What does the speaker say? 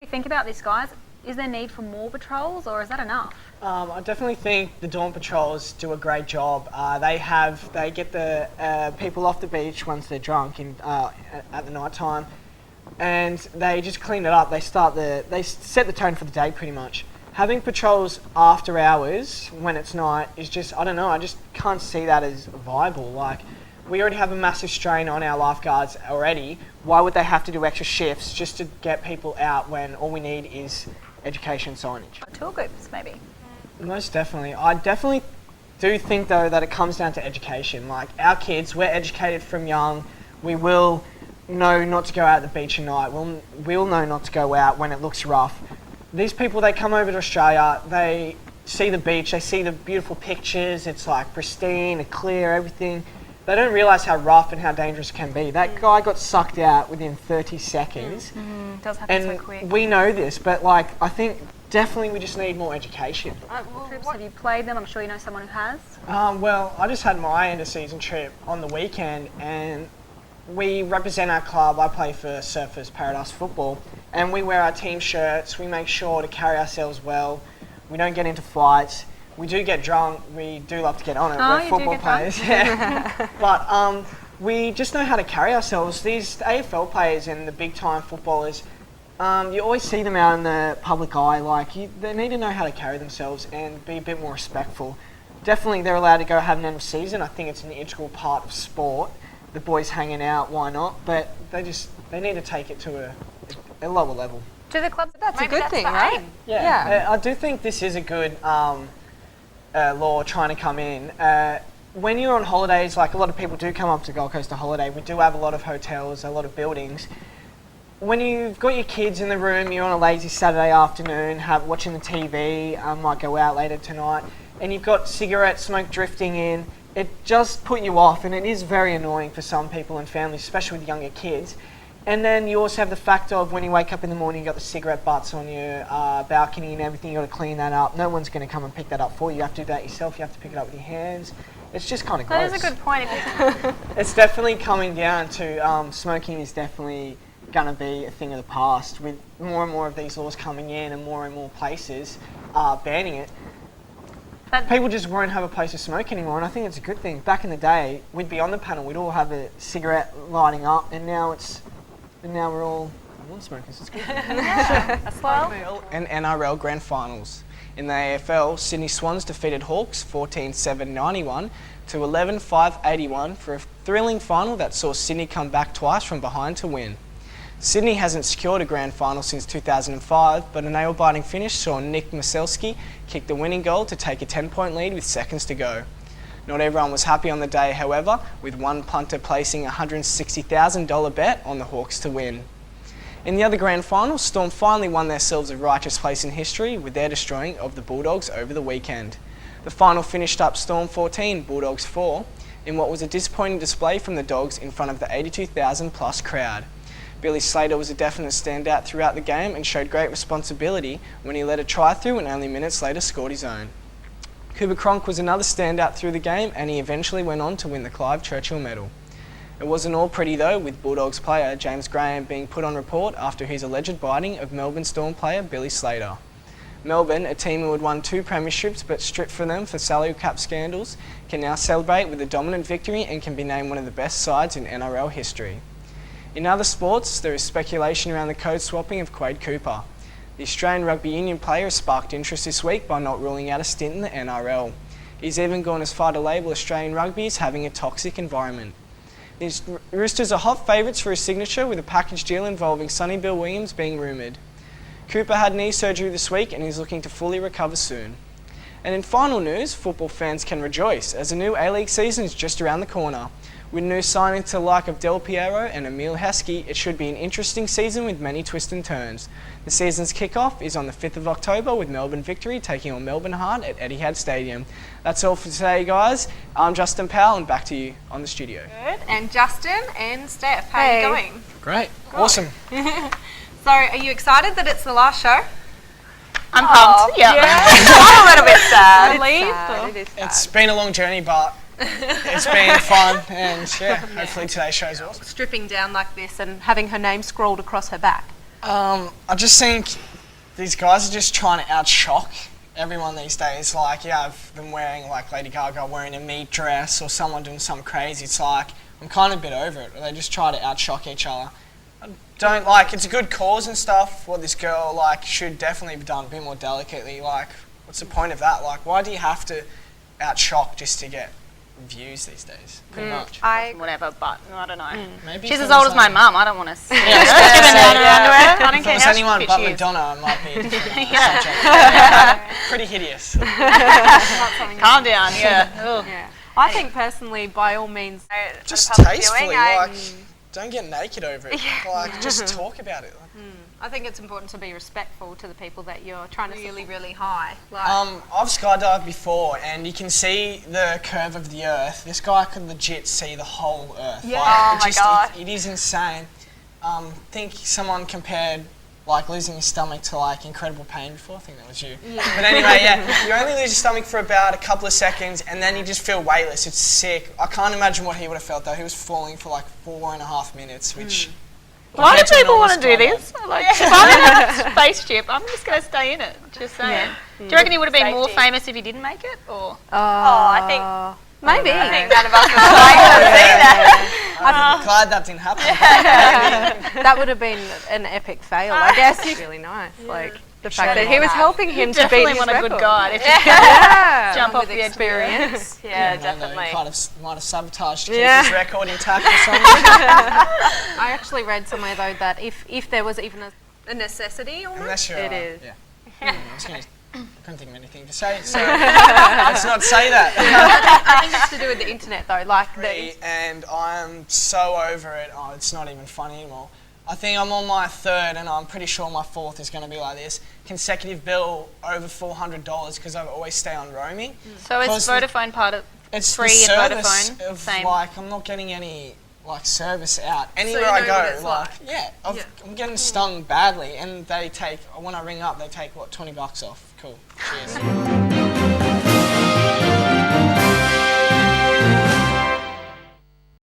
you think about this, guys? Is there need for more patrols, or is that enough? I definitely think the dawn patrols do a great job. They get the people off the beach once they're drunk at the night time, and they just clean it up. They set the tone for the day pretty much. Having patrols after hours when it's night is just, I don't know, I just can't see that as viable. Like, we already have a massive strain on our lifeguards already. Why would they have to do extra shifts just to get people out when all we need is education signage? Tour groups, maybe. Most definitely. I definitely do think, though, that it comes down to education. Like, our kids, we're educated from young. We will know not to go out at the beach at night. We'll know not to go out when it looks rough. These people, they come over to Australia, they see the beach, they see the beautiful pictures, it's like pristine, clear, everything. They don't realise how rough and how dangerous it can be. That guy got sucked out within 30 seconds. It does happen so quick. And we know this, but like, I think definitely we just need more education. Have you played them? I'm sure you know someone who has. Well, I just had my end of season trip on the weekend, and we represent our club. I play for Surfers Paradise Football, and we wear our team shirts. We make sure to carry ourselves well. We don't get into fights. We do get drunk. We do love to get on it. We're football players. Yeah. But we just know how to carry ourselves. These AFL players and the big time footballers, you always see them out in the public eye. Like, they need to know how to carry themselves and be a bit more respectful. Definitely they're allowed to go have an end of season. I think it's an integral part of sport. The boys hanging out, why not? But they need to take it to a lower level. Do the clubs? That's a good thing, right? Yeah. I do think this is a good law trying to come in. When you're on holidays, like a lot of people do come up to Gold Coast to holiday, we do have a lot of hotels, a lot of buildings. When you've got your kids in the room, you're on a lazy Saturday afternoon, watching the TV, might go out later tonight, and you've got cigarette smoke drifting in, it just put you off, and it is very annoying for some people and families, especially with younger kids. And then you also have the fact of when you wake up in the morning, you've got the cigarette butts on your balcony and everything, you've got to clean that up. No one's going to come and pick that up for you. You have to do that yourself. You have to pick it up with your hands. It's just kind of gross. That is a good point. It's definitely coming down to smoking is definitely going to be a thing of the past, with more and more of these laws coming in and more places banning it. People just won't have a place to smoke anymore, and I think it's a good thing. Back in the day, we'd be on the panel, we'd all have a cigarette lighting up, and now we're all non-smokers. It's good. And NRL Grand Finals. In the AFL, Sydney Swans defeated Hawks 14-7-91 to 11-5-81 for a thrilling final that saw Sydney come back twice from behind to win. Sydney hasn't secured a grand final since 2005, but a nail-biting finish saw Nick Maselski kick the winning goal to take a 10-point lead with seconds to go. Not everyone was happy on the day, however, with one punter placing a $160,000 bet on the Hawks to win. In the other grand final, Storm finally won themselves a righteous place in history with their destroying of the Bulldogs over the weekend. The final finished up Storm 14, Bulldogs 4, in what was a disappointing display from the Dogs in front of the 82,000 plus crowd. Billy Slater was a definite standout throughout the game and showed great responsibility when he led a try through and only minutes later scored his own. Cooper Cronk was another standout through the game, and he eventually went on to win the Clive Churchill Medal. It wasn't all pretty though, with Bulldogs player James Graham being put on report after his alleged biting of Melbourne Storm player Billy Slater. Melbourne, a team who had won 2 premierships but stripped from them for salary cap scandals, can now celebrate with a dominant victory and can be named one of the best sides in NRL history. In other sports, there is speculation around the code swapping of Quade Cooper. The Australian rugby union player has sparked interest this week by not ruling out a stint in the NRL. He's even gone as far to label Australian rugby as having a toxic environment. The Roosters are hot favourites for his signature, with a package deal involving Sonny Bill Williams being rumoured. Cooper had knee surgery this week and is looking to fully recover soon. And in final news, football fans can rejoice as the new A-League season is just around the corner. With new signings to the like of Del Piero and Emile Heskey, it should be an interesting season with many twists and turns. The season's kick-off is on the 5th of October with Melbourne Victory taking on Melbourne Heart at Etihad Stadium. That's all for today, guys. I'm Justin Powell, and back to you on the studio. Good. And Justin and Steph, how are you going? Great. Good. Awesome. So, are you excited that it's the last show? I'm pumped. Yeah. I'm a little bit sad. Relieved. It is sad. It's been a long journey, but it's been fun, and hopefully today's show's awesome. Stripping down like this and having her name scrawled across her back. I just think these guys are just trying to outshock everyone these days. Like, you have them wearing, like Lady Gaga wearing a meat dress or someone doing something crazy. It's like, I'm kind of a bit over it. They just try to outshock each other. I don't like, it's a good cause and stuff. What this girl, like, should definitely be done a bit more delicately. Like, what's the point of that? Like, why do you have to outshock just to get views these days? Pretty much. Whatever, but I don't know. Maybe She's if as it old was as my like- mum. I don't want to see her. Yeah, I was gonna Skipping say, down her yeah. underwear. I don't If it care was how anyone fit but she is. Madonna, it might be a different Yeah. subject. Pretty hideous. Calm down. Yeah. Ugh. Yeah. I think personally, by all means, Just at a public tastefully, viewing, I- like, don't get naked over it. Like, just talk about it. I think it's important to be respectful to the people that you're trying to really, really high. Like, I've skydived before, and you can see the curve of the Earth. This guy could legit see the whole Earth. Yeah. Like, Oh my God. It is insane. Think someone compared like losing your stomach to like incredible pain before. I think that was you. But anyway, yeah, you only lose your stomach for about a couple of seconds, and then you just feel weightless. It's sick. I can't imagine what he would have felt though. He was falling for like 4.5 minutes, which. Why do compared to an people want to do normal this? Like, if I'm in a spaceship, I'm just going to stay in it. Just saying. Do you reckon he would have been more Safety. famous if he didn't make it? Or I think maybe. I think none of us would like to see that. I'm glad that didn't happen. That would have been an epic fail, I guess. Really nice. Like the fact that he was helping him to beat Definitely his want a record. good guide. If you Yeah. jump off with the edge of the earth. experience. Yeah, He definitely. might have sabotaged to keep Yeah. his record intact or something. I actually read somewhere though that if there was even A necessity almost. Unless you're, It is. Yeah. I couldn't think of anything to say, so let's not say that. I think it's to do with the internet though, like And I'm so over it. Oh, it's not even funny anymore. I think I'm on my third, and I'm pretty sure my fourth is going to be like this. Consecutive bill over $400 because I always stay on roaming. So is Because Vodafone part of It's free the and service Vodafone? of Same. like I'm not getting any like service out anywhere you I know go. what it's Like like. yeah, Yeah. I'm getting stung badly, and they take when I ring up, they take what $20 off. Cool. Cheers.